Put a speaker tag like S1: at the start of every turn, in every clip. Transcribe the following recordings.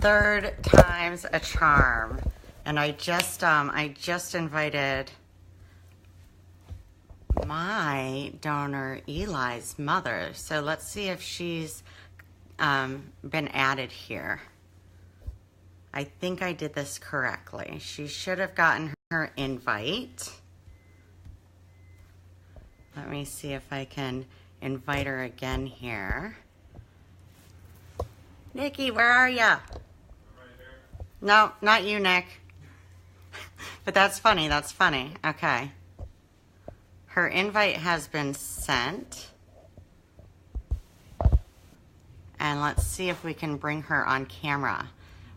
S1: third time's a charm. And I just invited my donor Eli's mother. So let's see if she's been added here. I think I did this correctly. She should have gotten her invite. Let me see if I can invite her again here. Nikki, where are ya?
S2: Right here.
S1: No, not you, Nick. But that's funny, that's funny. Okay. Her invite has been sent. And let's see if we can bring her on camera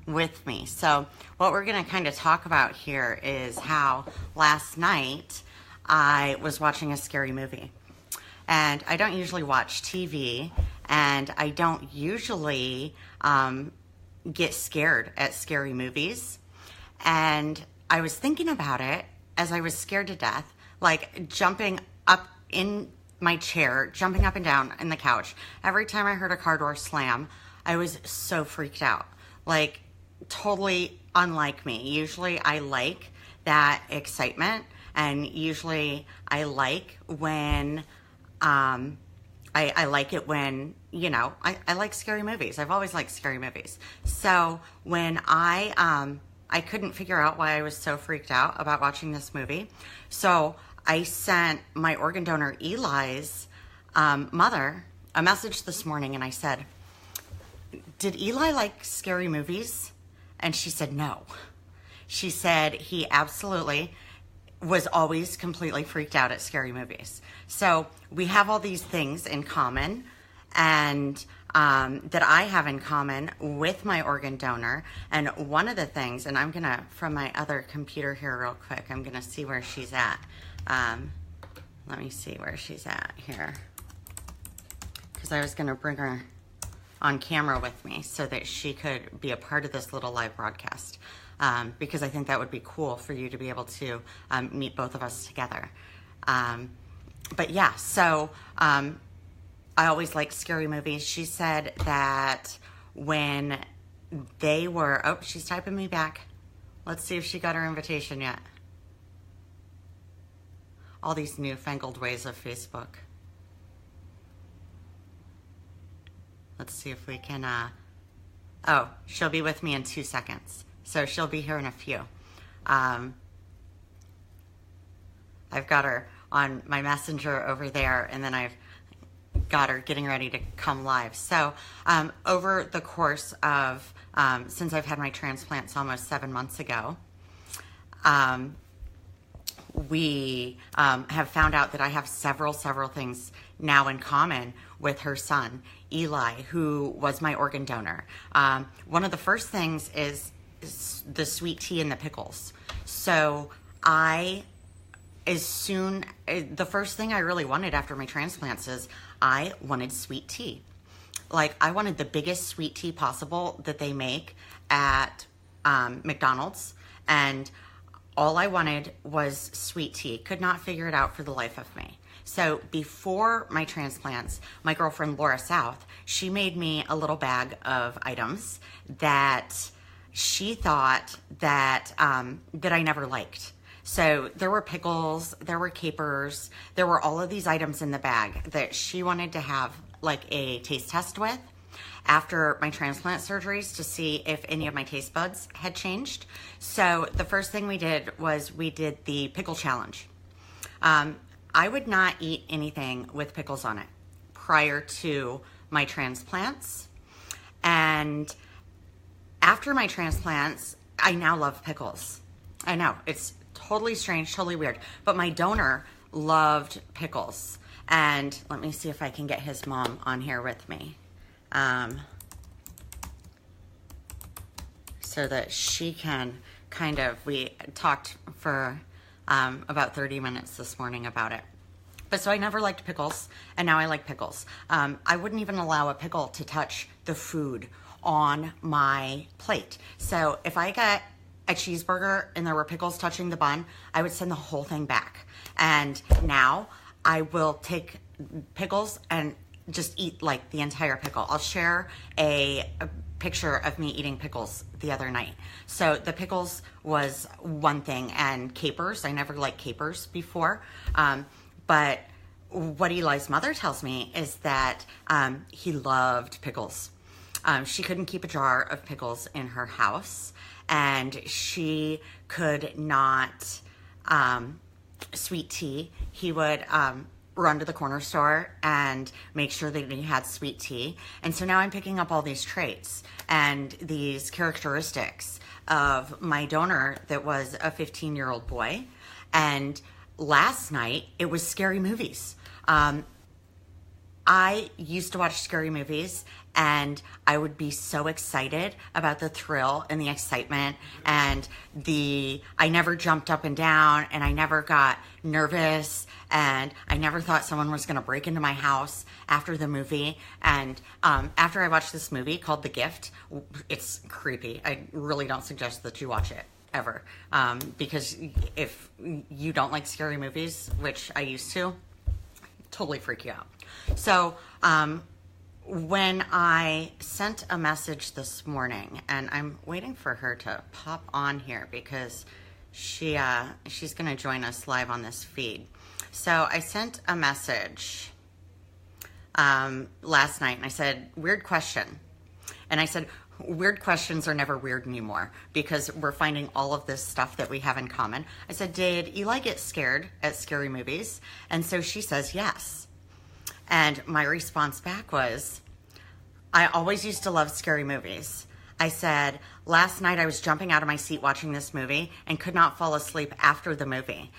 S1: with me. So what we're going to kind of talk about here is how last night I was watching a scary movie. And I don't usually watch TV, and I don't usually get scared at scary movies. And I was thinking about it as I was scared to death, like jumping up in my chair, jumping up and down in the couch. Every time I heard a car door slam, I was so freaked out. Like, totally unlike me. Usually I like that excitement, and usually I like when I like it when, you know, I like scary movies. I've always liked scary movies. So when I couldn't figure out why I was so freaked out about watching this movie, so I sent my organ donor Eli's mother a message this morning, and I said, "Did Eli like scary movies?" And she said no. She said he absolutely was always completely freaked out at scary movies. So we have all these things in common, and that I have in common with my organ donor. And one of the things, and I'm gonna, from my other computer here real quick, I'm gonna see where she's at. Let me see where she's at here, because I was gonna bring her on camera with me so that she could be a part of this little live broadcast, because I think that would be cool for you to be able to meet both of us together. But yeah, so I always liked scary movies. She said that when they were, oh, she's typing me back. Let's see if she got her invitation yet. All these newfangled ways of Facebook. Let's see if we can, oh, she'll be with me in 2 seconds. So she'll be here in a few. I've got her on my messenger over there, and then I've got her getting ready to come live. So over the course of, since I've had my transplants almost 7 months ago, we have found out that I have several things now in common with her son, Eli, who was my organ donor. One of the first things is the sweet tea and the pickles. So the first thing I really wanted after my transplants is I wanted sweet tea. Like, I wanted the biggest sweet tea possible that they make at McDonald's, and all I wanted was sweet tea. Could not figure it out for the life of me. So before my transplants, my girlfriend Laura South, she made me a little bag of items that she thought that that I never liked. So there were pickles, there were capers, there were all of these items in the bag that she wanted to have like a taste test with after my transplant surgeries to see if any of my taste buds had changed. So the first thing we did was we did the pickle challenge. I would not eat anything with pickles on it prior to my transplants. And after my transplants, I now love pickles. I know, it's totally strange, totally weird, but my donor loved pickles. And let me see if I can get his mom on here with me. So that she can kind of, we talked for about 30 minutes this morning about it. But so I never liked pickles, and now I like pickles. I wouldn't even allow a pickle to touch the food on my plate. So if I got a cheeseburger and there were pickles touching the bun, I would send the whole thing back. And now I will take pickles and just eat like the entire pickle. I'll share a picture of me eating pickles the other night. So the pickles was one thing, and capers. I never liked capers before. But what Eli's mother tells me is that he loved pickles. She couldn't keep a jar of pickles in her house, and she could not sweet tea. He would run to the corner store and make sure that he had sweet tea. And so now I'm picking up all these traits and these characteristics of my donor that was a 15-year-old boy. And last night, it was scary movies. I used to watch scary movies, and I would be so excited about the thrill and the excitement, and I never jumped up and down, and I never got nervous, and I never thought someone was going to break into my house after the movie. And after I watched this movie called The Gift, it's creepy. I really don't suggest that you watch it ever, because if you don't like scary movies, which I used to, totally freak you out. So when I sent a message this morning, and I'm waiting for her to pop on here because she's going to join us live on this feed. So I sent a message last night, and I said, weird question. And I said, weird questions are never weird anymore because we're finding all of this stuff that we have in common. I said, did Eli get scared at scary movies? And so she says, yes. And my response back was, I always used to love scary movies. I said, last night I was jumping out of my seat watching this movie and could not fall asleep after the movie.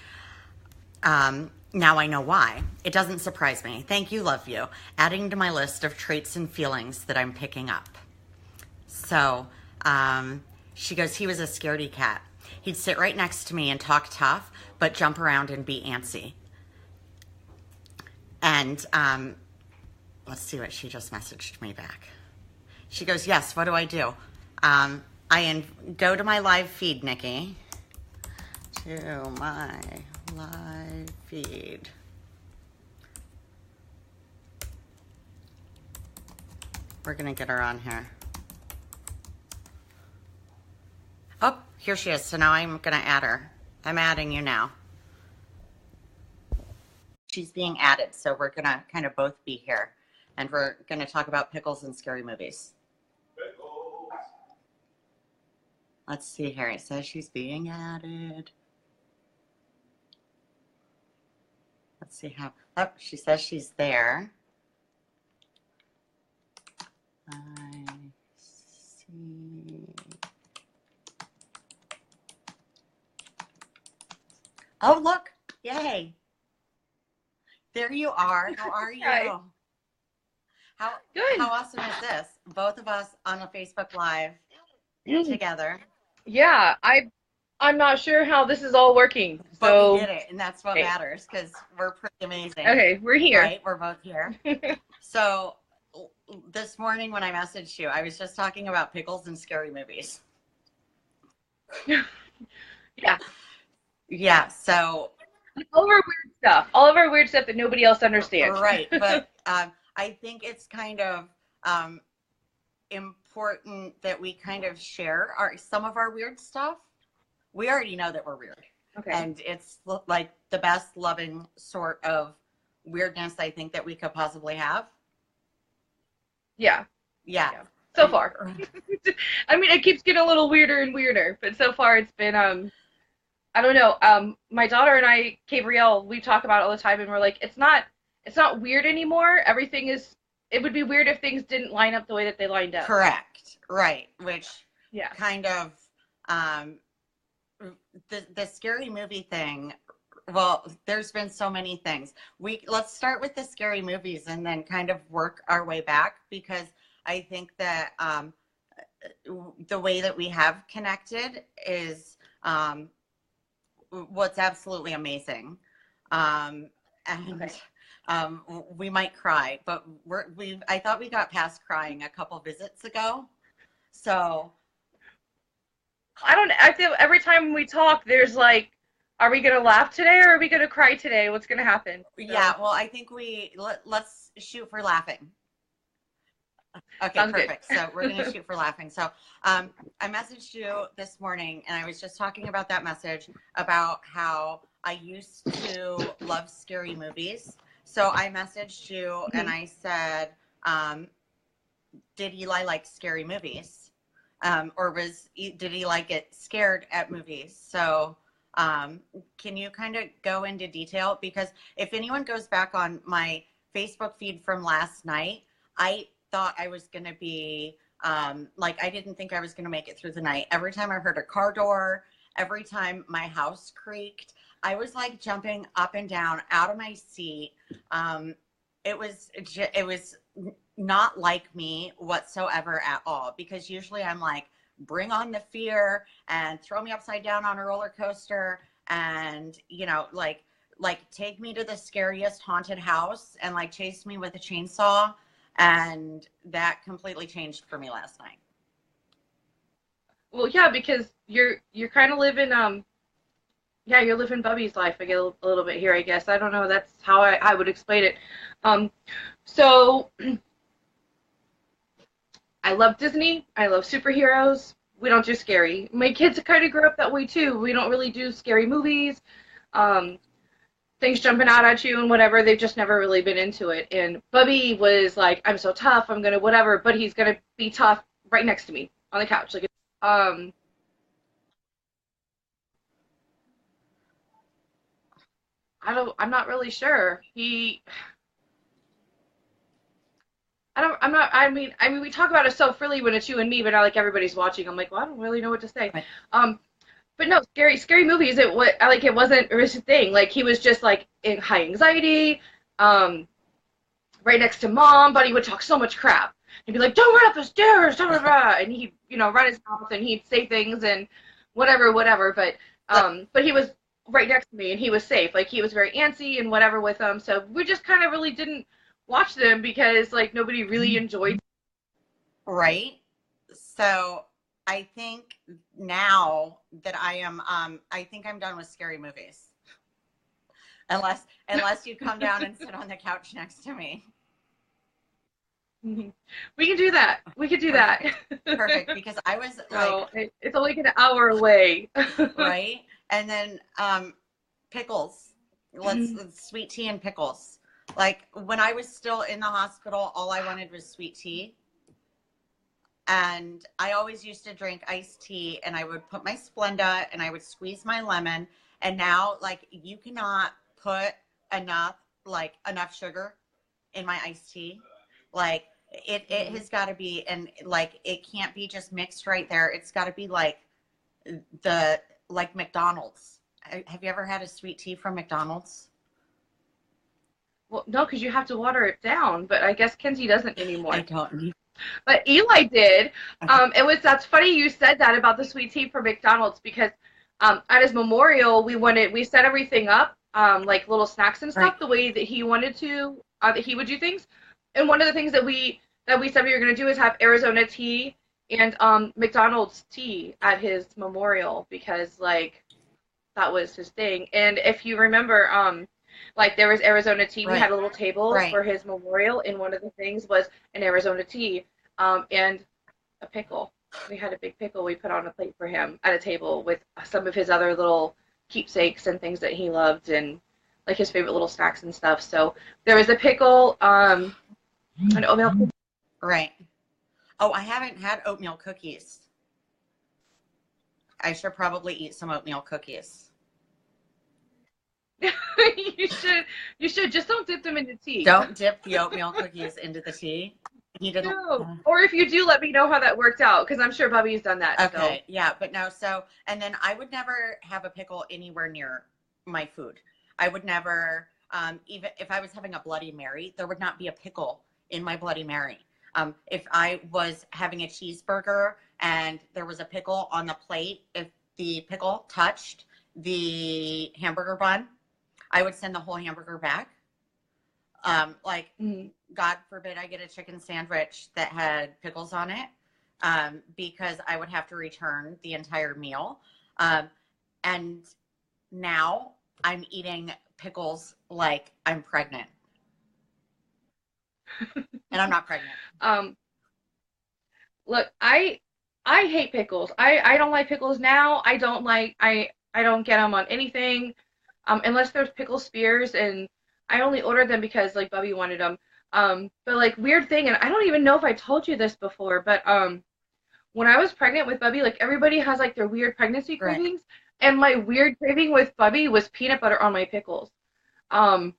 S1: Now I know why. It doesn't surprise me. Thank you, love you. Adding to my list of traits and feelings that I'm picking up. So she goes, he was a scaredy cat. He'd sit right next to me and talk tough, but jump around and be antsy. And let's see what she just messaged me back. She goes, yes, what do I do? Go to my live feed, Nikki. To my live feed. We're going to get her on here. Oh, here she is. So now I'm going to add her. I'm adding you now. She's being added, so we're going to kind of both be here. And we're going to talk about pickles and scary movies.
S2: Pickles.
S1: Let's see here. It says she's being added. Let's see how. Oh, she says she's there. I see. Oh, look. Yay. There you are. How are you?
S3: Hi. Good.
S1: How awesome is this? Both of us on a Facebook Live together.
S3: Yeah, I'm not sure how this is all working.
S1: But
S3: So
S1: we did it, and that's what
S3: okay.
S1: matters, because we're pretty amazing.
S3: Okay, we're here.
S1: Right? We're both here. So this morning when I messaged you, I was just talking about pickles and scary movies.
S3: Yeah.
S1: Yeah, so
S3: All of our weird stuff. All of our weird stuff that nobody else understands.
S1: right, but I think it's kind of important that we kind of share some of our weird stuff. We already know that we're weird.
S3: Okay.
S1: And it's like the best loving sort of weirdness I think that we could possibly have.
S3: Yeah.
S1: Yeah.
S3: So far. I mean, it keeps getting a little weirder and weirder, but so far it's been I don't know. My daughter and I, Gabrielle, we talk about it all the time, and we're like, it's not weird anymore. Everything is. It would be weird if things didn't line up the way that they lined up.
S1: Correct. Right. Which
S3: Yeah.
S1: kind of the scary movie thing. Well, there's been so many things. Let's start with the scary movies and then kind of work our way back, because I think that the way that we have connected is what's absolutely amazing. And
S3: Okay.
S1: we might cry, but I thought we got past crying a couple visits ago. So
S3: I feel every time we talk, there's like, are we gonna laugh today or are we gonna cry today? What's gonna happen? So,
S1: yeah, well, I think let's shoot for laughing. Okay,
S3: Sounds good.
S1: perfect. So we're going to shoot for laughing. So I messaged you this morning, and I was just talking about that message about how I used to love scary movies. So I messaged you and
S3: Mhm.
S1: I said, um, did Eli like scary movies? Or did he like get scared at movies? So um, can you kind of go into detail? Because if anyone goes back on my Facebook feed from last night, I thought I was going to be like, I didn't think I was going to make it through the night. Every time I heard a car door, every time my house creaked, I was like jumping up and down out of my seat. Um, it was not like me whatsoever at all, because usually I'm like, bring on the fear and throw me upside down on a roller coaster, and like take me to the scariest haunted house and like chase me with a chainsaw. And that completely changed for me last night.
S3: Well, yeah, because you're kind of living yeah, you're living Bubby's life. I get a little bit here, I guess. I don't know. That's how I would explain it. Um, so I love Disney. I love superheroes. We don't do scary. My kids kind of grew up that way too. We don't really do scary movies. Um, Things jumping out at you and whatever. They've just never really been into it. And Bubby was like, I'm so tough. I'm gonna whatever, but he's gonna be tough right next to me on the couch. Like, um, I'm not really sure. I mean, we talk about it so freely when it's you and me, but not like everybody's watching. I'm like, well, I don't really know what to say.
S1: Right.
S3: Um, but no, scary movies. It wasn't a thing. Like he was just like in high anxiety, um, right next to mom, but he would talk so much crap. He'd be like, "Don't run up the stairs," blah, blah, blah, and he'd run his mouth and he'd say things and whatever.
S1: So,
S3: But he was right next to me and he was safe. Like he was very antsy and whatever with them. So we just kind of really didn't watch them because like nobody really enjoyed.
S1: right. So I think now that I think I'm done with scary movies. Unless you come down and sit on the couch next to me.
S3: We can do that. We could do that.
S1: Perfect. Perfect. Because I was like,
S3: So it's only like an hour away.
S1: right? And then pickles. Sweet tea and pickles. Like when I was still in the hospital, all I wanted was sweet tea. And I always used to drink iced tea, and I would put my Splenda and I would squeeze my lemon. And now like you cannot put enough enough sugar in my iced tea. Like it has got to be, and like it can't be just mixed right there. It's got to be like the like McDonald's. Have you ever had a sweet tea from McDonald's?
S3: Well, no, because you have to water it down, but I guess Kenzie doesn't
S1: I
S3: anymore.
S1: don't need.
S3: But Eli did.
S1: Okay.
S3: That's funny you said that about the sweet tea from McDonald's because at his memorial we set everything up like little snacks and
S1: Right.
S3: stuff the way that he wanted to that he would do things. And one of the things that we said we were going to do is have Arizona tea and McDonald's tea at his memorial because like that was his thing. And if you remember, like there was Arizona tea. We
S1: Right.
S3: had a little table
S1: Right.
S3: for his memorial, and one of the things was an Arizona tea, and a pickle. We had a big pickle we put on a plate for him at a table with some of his other little keepsakes and things that he loved and like his favorite little snacks and stuff. So there was a pickle, an oatmeal.
S1: Right. Oh, I haven't had oatmeal cookies. I should probably eat some oatmeal cookies.
S3: you should you should just don't dip them into tea.
S1: Don't dip the oatmeal cookies into the tea. He didn't.
S3: No. Or if you do, let me know how that worked out because I'm sure Bubby's done that. So.
S1: Okay, yeah, but no, so, and then I would never have a pickle anywhere near my food. I would never, even if I was having a Bloody Mary, there would not be a pickle in my Bloody Mary. If I was having a cheeseburger and there was a pickle on the plate, if the pickle touched the hamburger bun, I would send the whole hamburger back. Like,
S3: Mm.
S1: God forbid I get a chicken sandwich that had pickles on it, because I would have to return the entire meal. And now I'm eating pickles like I'm pregnant, and I'm not pregnant.
S3: Um, look, I hate pickles. I don't like pickles now. I don't get them on anything, unless there's pickle spears, and I only ordered them because like Bubby wanted them. But like weird thing, and I don't even know if I told you this before, but when I was pregnant with Bubby, like everybody has like their weird pregnancy
S1: Right.
S3: cravings, and my weird craving with Bubby was peanut butter on my pickles. Um,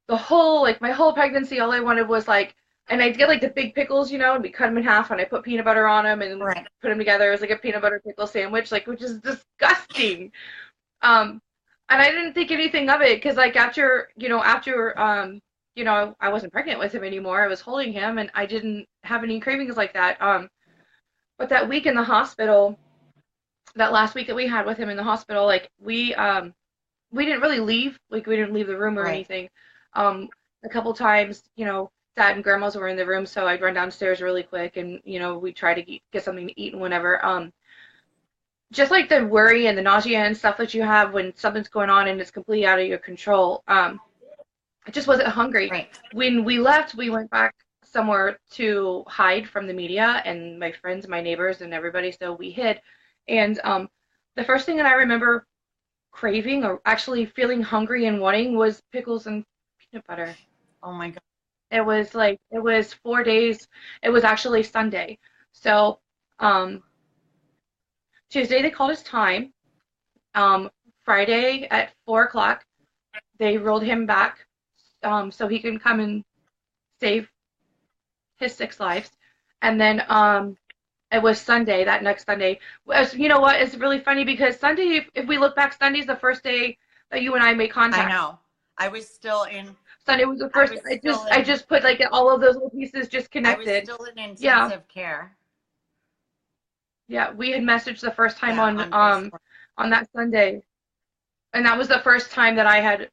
S3: the whole like my whole pregnancy, all I wanted was like, and I'd get like the big pickles, and we cut them in half, and I put peanut butter on them and
S1: Right.
S3: put them together as like a peanut butter pickle sandwich, like which is disgusting. Um, and I didn't think anything of it because like after I wasn't pregnant with him anymore. I was holding him, and I didn't have any cravings like that. But that week in the hospital, that last week that we had with him in the hospital, like we didn't really leave, like we didn't leave the room or
S1: Right.
S3: anything. A couple times, Dad and Grandma's were in the room, so I'd run downstairs really quick, and we try to get something to eat and whatever. Just like the worry and the nausea and stuff that you have when something's going on and it's completely out of your control. I just wasn't hungry.
S1: Right.
S3: When we left, we went back somewhere to hide from the media and my friends, my neighbors, and everybody. So we hid. And the first thing that I remember craving or actually feeling hungry and wanting was pickles and peanut butter.
S1: Oh my God.
S3: It was 4 days. It was actually Sunday. So Tuesday they called his time. Friday at 4 o'clock they rolled him back so he can come and save his 6 lives. And then it was Sunday, that next Sunday. You know what? It's really funny because Sunday, if we look back, Sunday's the first day that you and I made contact.
S1: I know. I was still in.
S3: Sunday was the first. I just put like all of those little pieces just connected.
S1: I was still in intensive care.
S3: Yeah, we had messaged the first time on that Sunday, and that was the first time that I had,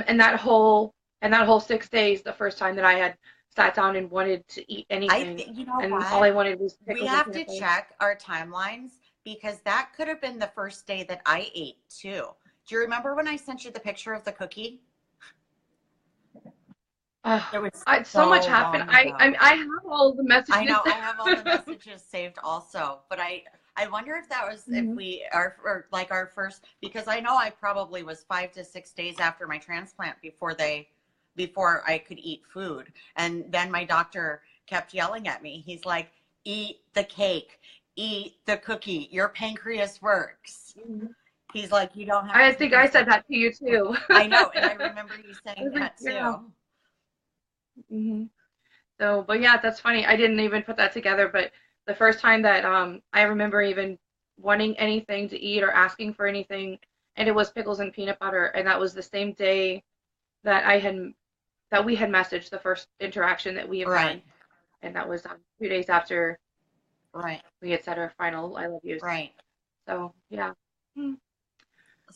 S3: in that whole 6 days, the first time that I had sat down and wanted to eat anything.
S1: You know
S3: and
S1: what?
S3: all I wanted was pickles.
S1: We have to check our timelines because that could have been the first day that I ate too. Do you remember when I sent you the picture of the cookie?
S3: So much happened. I have all of the messages.
S1: I know I have all the messages saved also, but I wonder if that was if we are or like our first, because I know I probably was 5 to 6 days after my transplant before I could eat food. And then my doctor kept yelling at me. He's like, eat the cake, eat the cookie, your pancreas works. He's like, you don't have
S3: I think I said that to you too.
S1: I know, and I remember you saying that too.
S3: Yeah. So, but yeah, that's funny. I didn't even put that together, but the first time that I remember even wanting anything to eat or asking for anything, and it was pickles and peanut butter, and that was the same day that we had messaged the first interaction that we had had, and that was 2 days after we had said our final I love yous.
S1: Right.
S3: So yeah.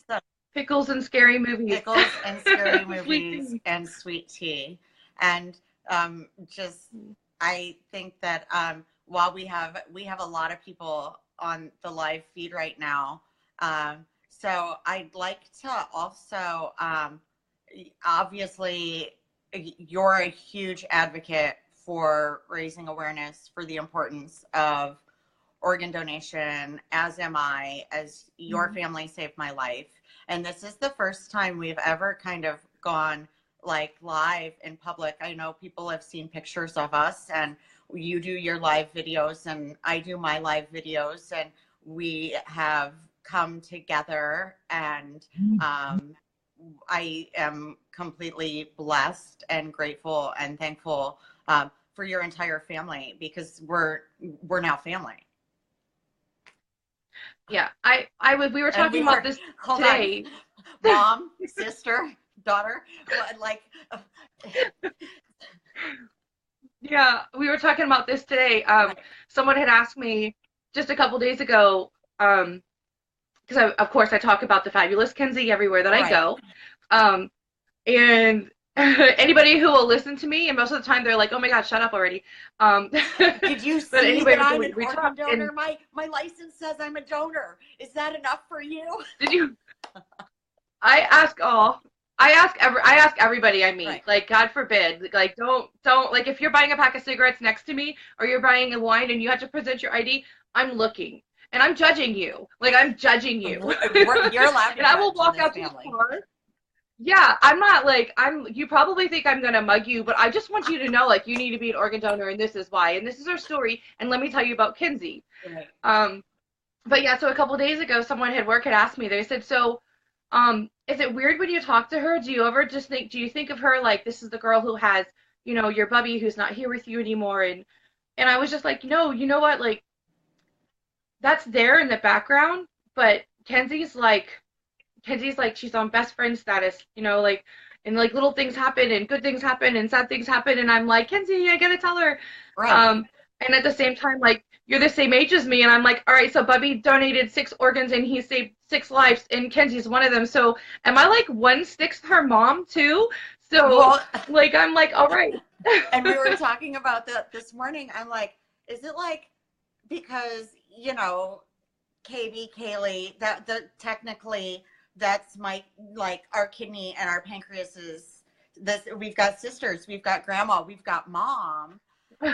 S1: So,
S3: pickles and scary movies.
S1: Pickles and scary movies and sweet tea. And I think that while we have a lot of people on the live feed right now, so I'd like to also obviously you're a huge advocate for raising awareness for the importance of organ donation, as am I, as your family saved my life. And this is the first time we've ever kind of gone like live in public. I know people have seen pictures of us, and you do your live videos and I do my live videos, and we have come together, and I am completely blessed and grateful and thankful for your entire family, because we're now family.
S3: Yeah, we were talking about this today.
S1: Mom, sister, daughter, like.
S3: Yeah, we were talking about this today. Someone had asked me just a couple days ago, because of course I talk about the fabulous Kenzie everywhere that I go, and anybody who will listen to me, and most of the time they're like, "Oh my God, shut up already."
S1: Did you see that I'm an organ donor? My license says I'm a donor. Is that enough for you?
S3: Did you? I ask all. I ask everybody I meet,
S1: Right.
S3: like, God forbid, like, don't, like, if you're buying a pack of cigarettes next to me, or you're buying a wine and you have to present your ID, I'm looking and I'm judging you. Like, I'm judging you.
S1: You're allowed to
S3: And I will
S1: judge in
S3: walk
S1: this
S3: out to the
S1: family.
S3: car. Yeah, I'm not like, you probably think I'm gonna mug you, but I just want you to know, like, you need to be an organ donor and this is why. And this is our story. And let me tell you about Kinsey.
S1: Right.
S3: Um, but yeah, so a couple days ago, someone at work had asked me. They said, "So, is it weird when you talk to her? Do you ever just think? Do you think of her like this is the girl who has, your bubby who's not here with you anymore?" And I was just like, "No, you know what? Like that's there in the background, but Kenzie's like she's on best friend status, like." And like little things happen and good things happen and sad things happen and I'm like, Kenzie, I gotta tell her.
S1: Right.
S3: Um, and at the same time, like you're the same age as me, and I'm like, all right, so Bubby donated 6 organs and he saved 6 lives, and Kenzie's one of them. So am I like 1/6 her mom too? So
S1: Well,
S3: like I'm like, all right.
S1: and we were talking about that this morning. I'm like, is it like because KB, Kaylee, that technically that's my like our kidney and our pancreas is this. We've got sisters, we've got grandma, we've got mom,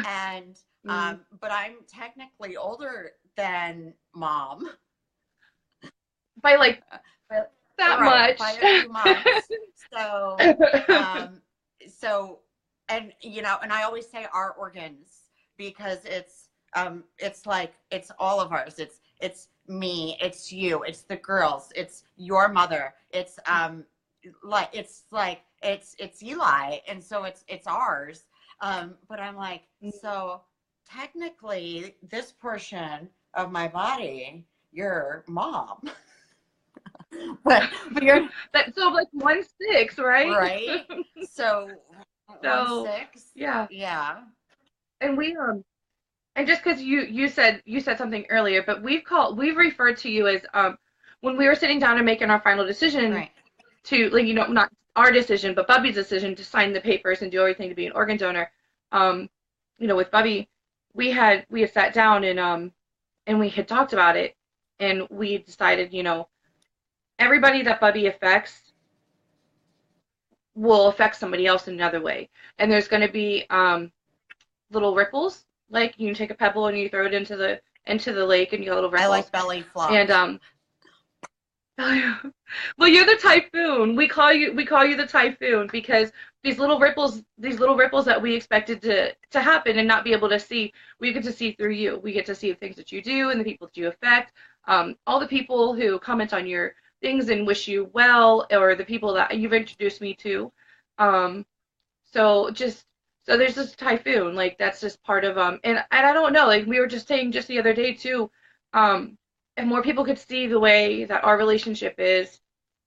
S1: and
S3: Mm.
S1: but I'm technically older than mom.
S3: By like that
S1: Right, by
S3: much.
S1: a few months. So, um, so, and and I always say our organs because it's like it's all of ours. It's me, it's you, it's the girls, it's your mother, it's Eli, and so it's ours. But I'm like, so technically, this portion of my body, your mom. but you're
S3: So like 1/6, right?
S1: right. So one
S3: So
S1: six,
S3: yeah.
S1: yeah.
S3: And and just because you said something earlier, but we've referred to you as when we were sitting down and making our final decision
S1: Right.
S3: to like not our decision but Bubby's decision to sign the papers and do everything to be an organ donor. um with Bubby, we had sat down and we had talked about it, and we decided, everybody that Bubby affects will affect somebody else in another way, and there's going to be little ripples. Like you can take a pebble and you throw it into the lake and you get little
S1: I
S3: ripples.
S1: like belly flop.
S3: And well, you're the typhoon. We call you the typhoon because these little ripples that we expected to happen and not be able to see, we get to see through you. We get to see the things that you do and the people that you affect. All the people who comment on your things and wish you well, or the people that you've introduced me to. Um, so there's this typhoon, like that's just part of and I don't know, like we were just saying just the other day too, um, if more people could see the way that our relationship is,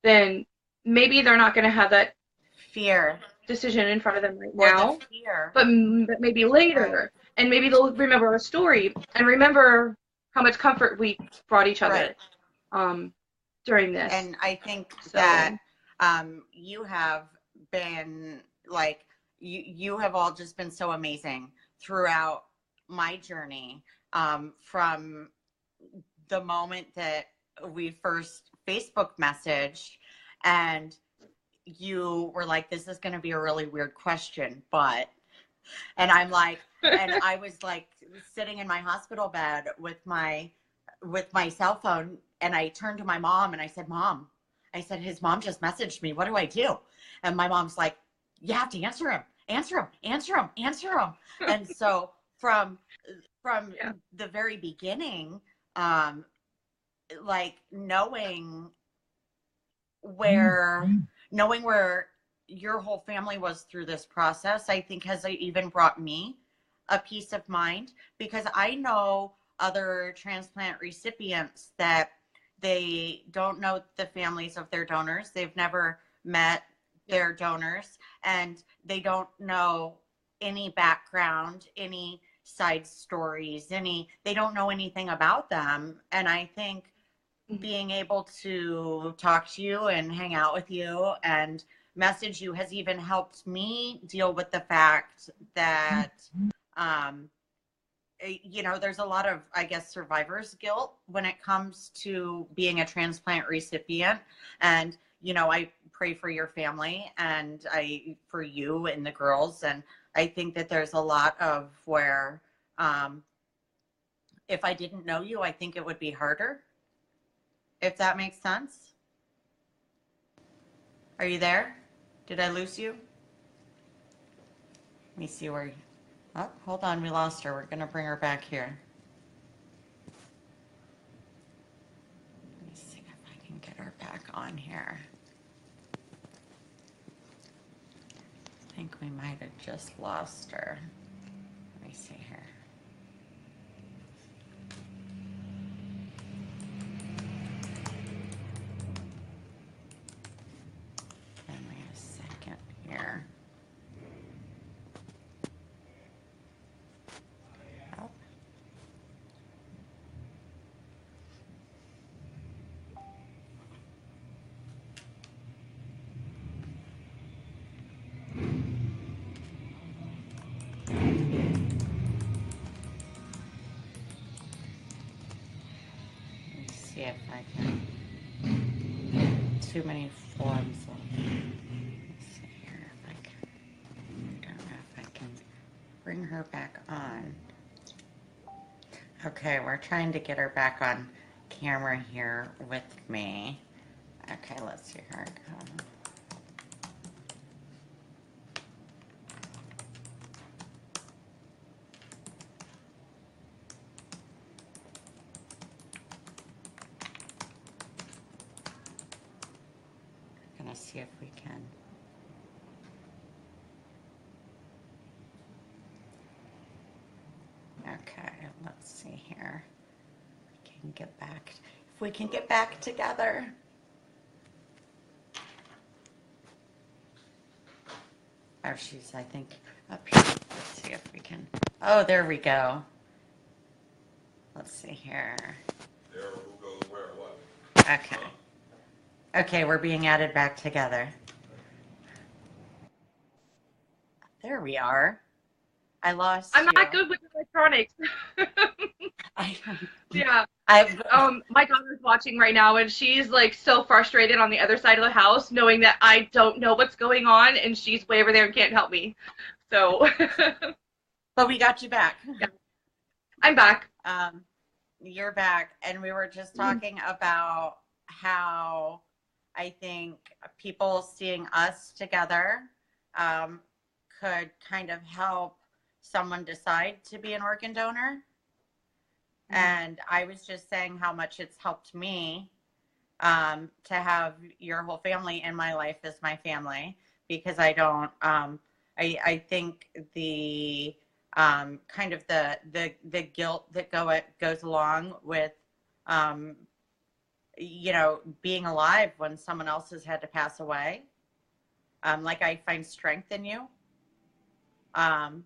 S3: then maybe they're not going to have that
S1: Fear
S3: decision in front of them right
S1: or the
S3: now,
S1: fear.
S3: but maybe
S1: Right.
S3: later, and maybe they'll remember our story and remember how much comfort we brought each
S1: Right.
S3: other um, during this.
S1: And I think that
S3: So
S1: you have been like you have all just been so amazing throughout my journey, from the moment that we first Facebook messaged, and you were like, this is going to be a really weird question, but, and I'm like, and I was like sitting in my hospital bed with my cell phone, and I turned to my mom and I said, Mom, I said, his mom just messaged me. What do I do? And my mom's like, you have to answer him, answer him, answer him, answer him. And so from
S3: yeah.
S1: the very beginning, um, like where knowing where your whole family was through this process, I think has even brought me a peace of mind, because I know other transplant recipients that they don't know the families of their donors. They've never met their donors, and they don't know any background, any side stories, they don't know anything about them. And I think being able to talk to you and hang out with you and message you has even helped me deal with the fact that um, there's a lot of, I guess, survivor's guilt when it comes to being a transplant recipient. And I pray for your family and for you and the girls. And I think that there's a lot of where, if I didn't know you, I think it would be harder, if that makes sense. Are you there? Did I lose you? Let me see where. Oh, hold on. We lost her. We're going to bring her back here. Let me see if I can get her back on here. I think we might have just lost her. Let me see here. Give me a second here. Oh. Let me see if I can. Too many forms. Let me see here if I can. I don't know if I can bring her back on. Okay, we're trying to get her back on camera here with me. Okay, let's see her go. Gonna see if we can. Okay, let's see here. We can get back. If we can get back together. Oh, she's, I think, up here. Let's see if we can. Oh, there we go. Let's see here.
S2: There, who goes where, what?
S1: Okay. Okay, we're being added back together. There we are. I lost
S3: I'm
S1: you.
S3: not good with electronics.
S1: I,
S3: Yeah.
S1: I've,
S3: My daughter's watching right now, and she's like so frustrated on the other side of the house, knowing that I don't know what's going on, and she's way over there and can't help me. So,
S1: but we got you back.
S3: yeah. I'm back.
S1: You're back, and we were just talking about how I think people seeing us together could kind of help someone decide to be an organ donor. And I was just saying how much it's helped me to have your whole family in my life as my family, because I don't, I think the kind of the guilt that goes along with, being alive when someone else has had to pass away. Like I find strength in you. And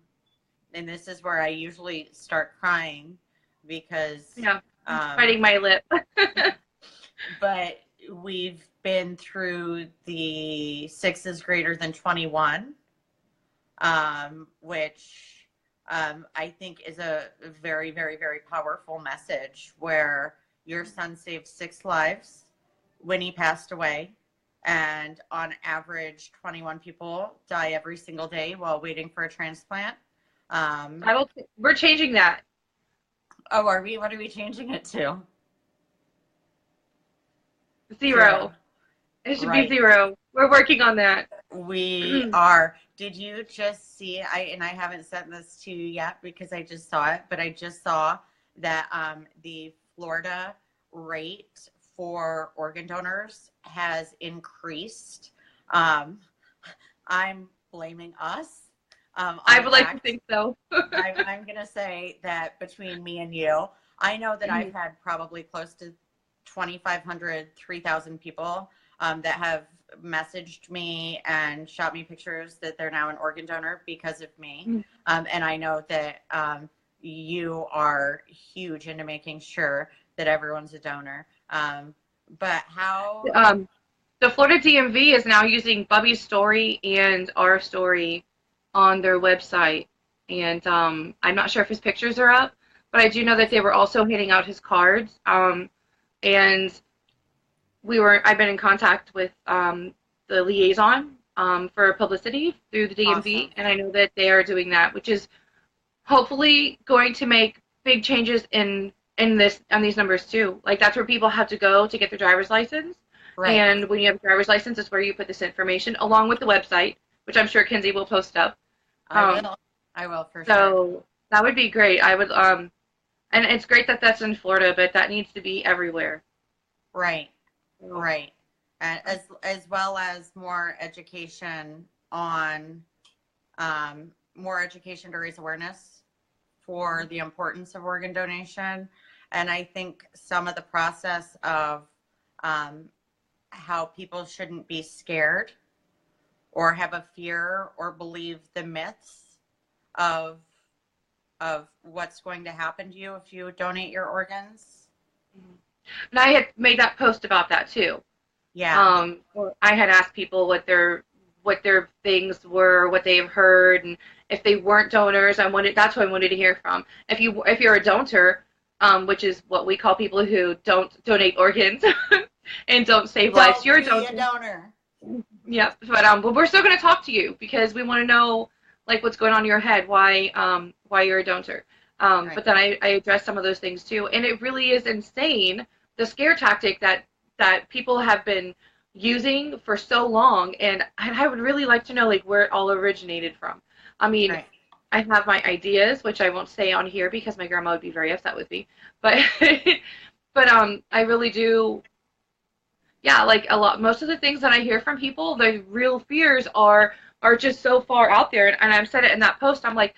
S1: this is where I usually start crying because
S3: Biting my lip.
S1: but we've been through the 6 is greater than 21, which I think is a very, very, very powerful message, where your son saved 6 lives when he passed away. And on average, 21 people die every single day while waiting for a transplant.
S3: We're changing that.
S1: Oh, are we? What are we changing it to?
S3: 0. It should be 0. We're working on that.
S1: We are. Did you just see? I haven't sent this to you yet because I just saw it, but I just saw that the Florida rate for organ donors has increased. I'm blaming us.
S3: I would like to think so.
S1: I'm going to say that between me and you, I know that I've had probably close to 2,500, 3,000 people that have messaged me and shot me pictures that they're now an organ donor because of me. And I know that you are huge into making sure that everyone's a donor. But how?
S3: The Florida DMV is now using Bubby's story and our story on their website. And I'm not sure if his pictures are up, but I do know that they were also handing out his cards. And I've been in contact with the liaison for publicity through the DMV,
S1: Awesome.
S3: and I know that they are doing that, which is hopefully going to make big changes in this on these numbers too. Like that's where people have to go to get their driver's license.
S1: Right.
S3: And when you have a driver's license, it's where you put this information along with the website, which I'm sure Kinsey will post up.
S1: I
S3: Um,
S1: will. I will for sure.
S3: so that would be great. I would and it's great that that's in Florida, but that needs to be everywhere.
S1: Right.
S3: So,
S1: Right. And as well as more education on more education to raise awareness for the importance of organ donation. And I think some of the process of how people shouldn't be scared or have a fear or believe the myths of what's going to happen to you if you donate your organs.
S3: and I had made that post about that too.
S1: Yeah.
S3: I had asked people what their things were, what they've heard, and if they weren't donors, that's what I wanted to hear from. If you're a donor, which is what we call people who don't donate organs and don't save lives,
S1: Don't
S3: you're a
S1: be a
S3: donor.
S1: donor.
S3: Yep. But we're still going to talk to you because we want to know like what's going on in your head, why you're a donor.
S1: Right.
S3: But then I address some of those things too, and it really is insane the scare tactic that people have been using for so long, and I would really like to know like where it all originated from. I mean,
S1: Right.
S3: I have my ideas, which I won't say on here because my grandma would be very upset with me. But but I really do. Yeah, like most of the things that I hear from people, the real fears are just so far out there. And I've said it in that post. I'm like,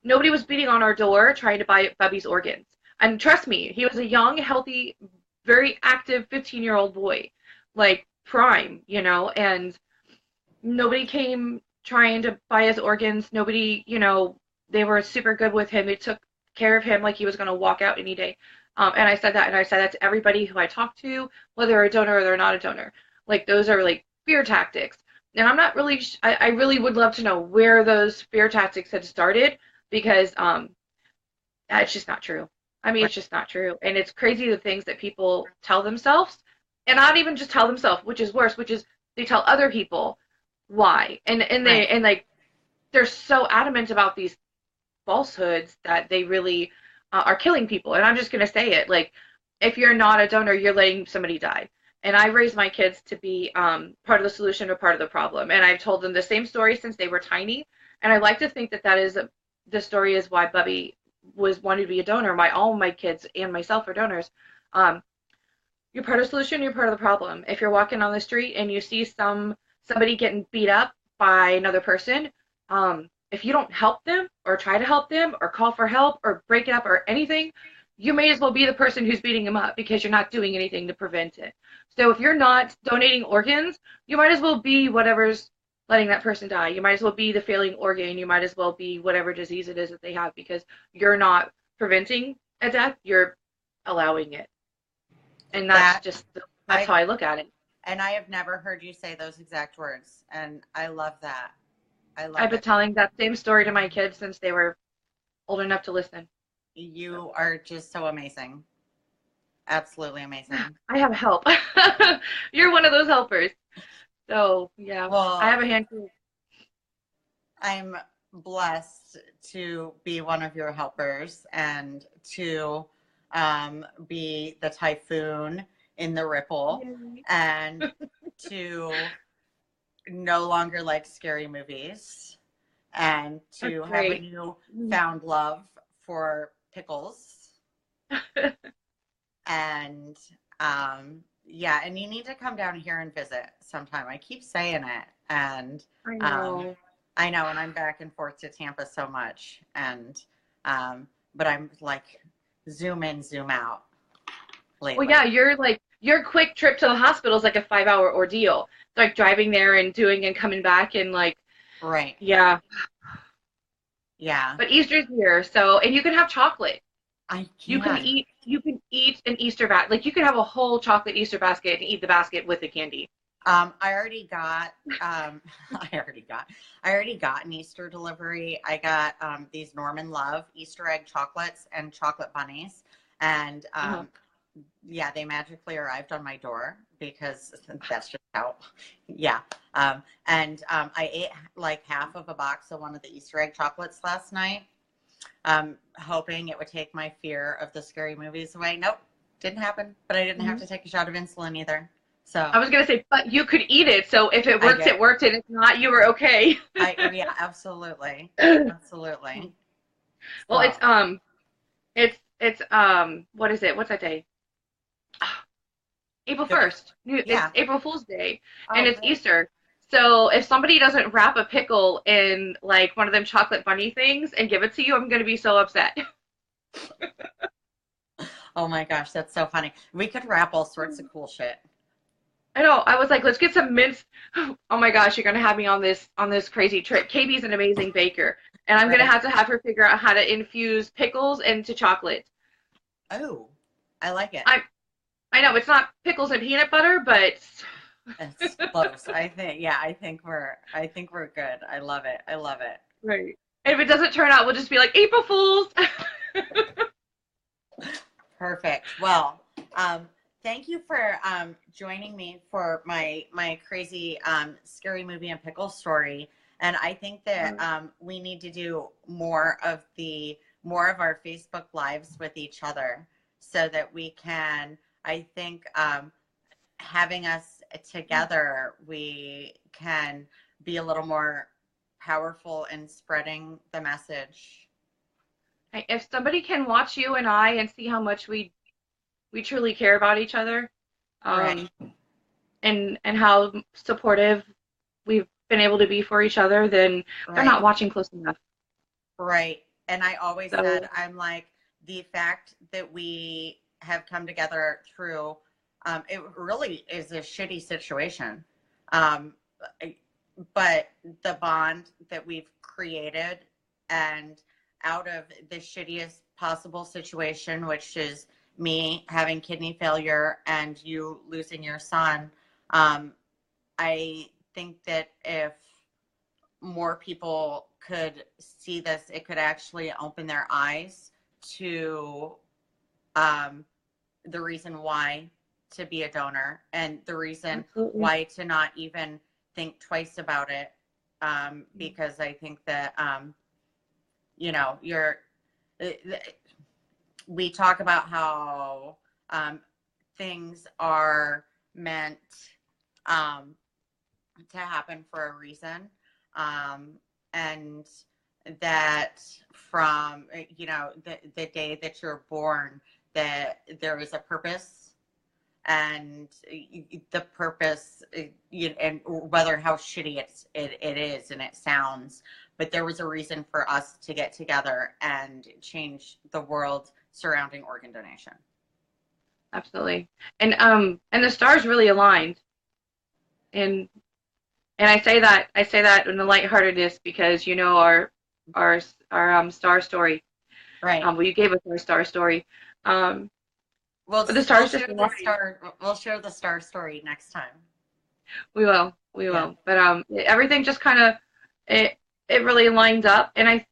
S3: nobody was beating on our door trying to buy Bubby's organs. And trust me, he was a young, healthy, very active 15-year-old boy, like prime, and nobody came trying to buy his organs. Nobody, they were super good with him. They took care of him like he was going to walk out any day. And I said that to everybody who I talked to, whether they're a donor or they're not a donor. Like those are like fear tactics. And I'm not really, I really would love to know where those fear tactics had started because it's just not true. I mean,
S1: Right.
S3: it's just not true. And it's crazy the things that people tell themselves and not even just tell themselves, which is worse, which is they tell other people why.
S1: Right.
S3: And like they're so adamant about these falsehoods that they really are killing people. And I'm just going to say it. Like, if you're not a donor, you're letting somebody die. And I raised my kids to be part of the solution or part of the problem. And I've told them the same story since they were tiny. And I like to think that the story is why Bubby was wanting to be a donor. All my kids and myself are donors. Um, you're part of the solution, you're part of the problem. If you're walking on the street and you see somebody getting beat up by another person, if you don't help them or try to help them or call for help or break it up or anything, you may as well be the person who's beating them up because you're not doing anything to prevent it. So if you're not donating organs, you might as well be whatever's letting that person die. You might as well be the failing organ. You might as well be whatever disease it is that they have because you're not preventing a death, you're allowing it. And
S1: That
S3: that's how
S1: I
S3: I look at it.
S1: and I have never heard you say those exact words, and I love that. I
S3: I've
S1: love
S3: been
S1: it.
S3: telling that same story to my kids since they were old enough to listen. So
S1: You are just so amazing. Absolutely amazing.
S3: I have help. You're one of those helpers. So yeah, I
S1: Well,
S3: have a handful.
S1: I'm blessed to be one of your helpers and to be the typhoon in the ripple
S3: Yay.
S1: and to no longer like scary movies and
S3: That's
S1: to have a
S3: great.
S1: new found love for pickles. And yeah, and you need to come down here and visit sometime. I keep saying it, and
S3: I
S1: um,
S3: know.
S1: I know, and I'm back and forth to Tampa so much, and but I'm like zoom in, zoom out
S3: Well, yeah,
S1: lately.
S3: your quick trip to the hospital is like a 5 hour ordeal. It's like driving there and doing and coming back and like
S1: Right.
S3: yeah.
S1: Yeah.
S3: But Easter's here, so and you can have chocolate.
S1: I
S3: You can
S1: can.
S3: eat an Easter basket. Like you can have a whole chocolate Easter basket and eat the basket with the candy.
S1: I already got I already got an Easter delivery. I got these Norman Love Easter egg chocolates and chocolate bunnies. And
S3: Uh-huh.
S1: yeah, they magically arrived on my door because that's just how, yeah. I ate like half of a box of one of the Easter egg chocolates last night, hoping it would take my fear of the scary movies away. Nope, didn't happen. But I didn't have
S3: Mhm.
S1: to take a shot of insulin either. So
S3: I was gonna say, but you could eat it. So if it
S1: I
S3: works,
S1: did.
S3: it worked, and if not, you were okay.
S1: Yeah, absolutely, absolutely.
S3: Well,
S1: So
S3: what is it? What's that day? April
S1: the
S3: 1st. It's
S1: yeah.
S3: April Fool's Day, and
S1: Oh,
S3: it's
S1: good.
S3: Easter. So if somebody doesn't wrap a pickle in like one of them chocolate bunny things and give it to you, I'm gonna be so upset.
S1: Oh my gosh, that's so funny. We could wrap all sorts of cool shit.
S3: I know. I was like, let's get some mince. Oh my gosh, you're gonna have me on this crazy trip. Katie's an amazing baker, and I'm gonna
S1: Right.
S3: have to have her figure out how to infuse pickles into chocolate.
S1: Oh, I like it.
S3: I know it's not pickles and peanut butter, but
S1: It's close. I think, yeah, I think we're good. I love it. I love it.
S3: right. And if it doesn't turn out, we'll just be like April Fools.
S1: Perfect. Well, thank you for joining me for my crazy scary movie and pickle story. And I think that we need to do more of our Facebook lives with each other so that we can. I think having us together, we can be a little more powerful in spreading the message.
S3: If somebody can watch you and I and see how much we truly care about each other,
S1: Right.
S3: um, and how supportive we've been able to be for each other, then they're
S1: Right.
S3: not watching close enough.
S1: Right. And I always said,
S3: So
S1: I'm like, the fact that we have come together through, it really is a shitty situation. Um, but the bond that we've created and out of the shittiest possible situation, which is me having kidney failure and you losing your son, um, I think that if more people could see this, it could actually open their eyes to um, the reason why to be a donor and the reason
S3: absolutely.
S1: why to not even think twice about it. Because I think that, you know, we talk about how things are meant um, to happen for a reason. Um, and that from, you know, the day that you're born, that there is a purpose and the purpose, and whether how shitty it is and it sounds, but there was a reason for us to get together and change the world surrounding organ donation.
S3: Absolutely. And the stars really aligned. And and I say that in the lightheartedness because you know our star story.
S1: Right.
S3: Well, you gave us our star story. Um, but the
S1: We'll
S3: stars just
S1: share the
S3: aligned.
S1: star. We'll share the star story next time.
S3: We
S1: Yeah.
S3: will. But everything just kind of it it really lines up, and I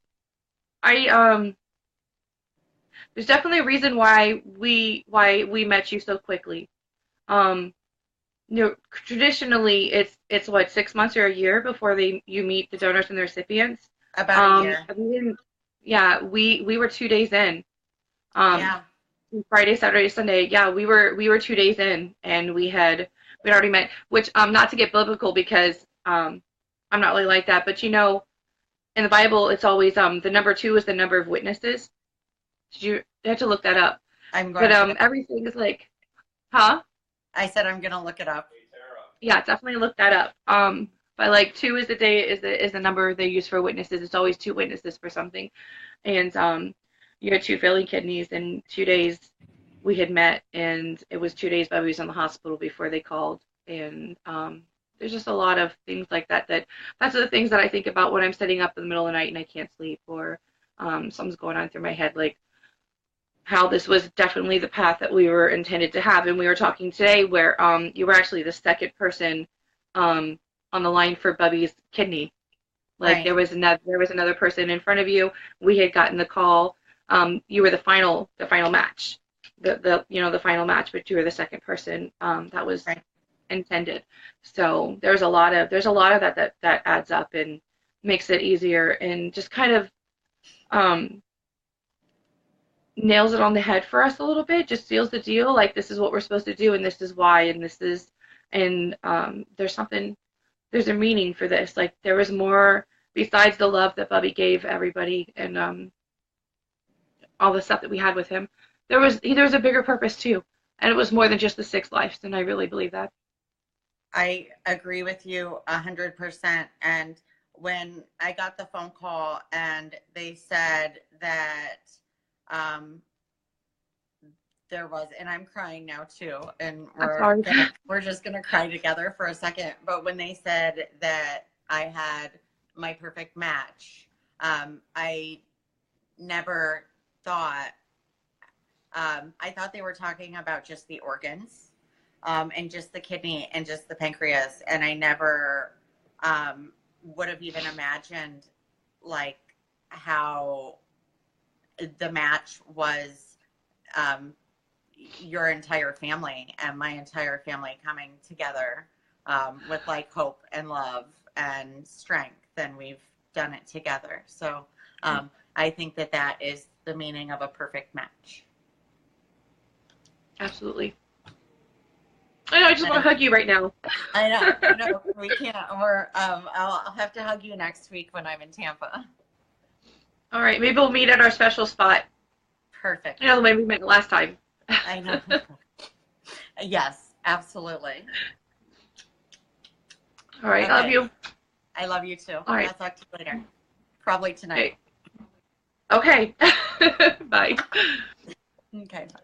S3: there's definitely a reason why we met you so quickly. Um, you know, traditionally it's what 6 months or a year before you meet the donors and the recipients.
S1: About a year.
S3: We didn't, yeah, we were 2 days in. Um,
S1: Yeah.
S3: Friday, Saturday, Sunday. Yeah, we were 2 days in, and we'd already met. Which not to get biblical because I'm not really like that, but you know, in the Bible, it's always the number two is the number of witnesses. Did you have to look that up?
S1: I'm
S3: But
S1: going to.
S3: everything is like, huh?
S1: I said I'm going to look it up.
S3: Yeah, definitely look that up. But like two is the day is the number they use for witnesses. It's always two witnesses for something, and you had two failing kidneys, and 2 days we had met, and it was 2 days Bobby was in the hospital before they called, and there's just a lot of things like that. That's the things that I think about when I'm sitting up in the middle of the night and I can't sleep, or something's going on through my head, like how this was definitely the path that we were intended to have. And we were talking today where you were actually the second person um, on the line for Bubby's kidney. Like
S1: Right.
S3: there was another person in front of you. We had gotten the call. You were the final match. the final match, but you were the second person that was
S1: Right.
S3: intended. So there's a lot of that adds up and makes it easier and just kind of um, nails it on the head for us a little bit, just seals the deal. Like this is what we're supposed to do, and this is why, and this is, and there's a meaning for this. Like there was more besides the love that Bubby gave everybody, and all the stuff that we had with him. There was a bigger purpose too, and it was more than just the 6 lives, and I really believe that.
S1: I agree with you 100%. And when I got the phone call and they said that um, there was, and I'm crying now too, and
S3: I'm sorry.
S1: we're just gonna cry together for a second. But when they said that I had my perfect match, I never thought. I thought they were talking about just the organs, and just the kidney and just the pancreas, and I never would have even imagined like how the match was your entire family and my entire family coming together with like hope and love and strength, and we've done it together. So I think that that is the meaning of a perfect match.
S3: Absolutely. I know. I just want to hug you right now.
S1: I know. No, we can't. I'll have to hug you next week when I'm in Tampa.
S3: All right. Maybe we'll meet at our special spot.
S1: Perfect.
S3: You know the way we met last time.
S1: I know. Yes, absolutely.
S3: All right.
S1: Okay.
S3: I love you.
S1: I love you too.
S3: All right.
S1: I'll talk to you later. Probably tonight.
S3: Okay. Okay. Bye.
S1: Okay. Bye.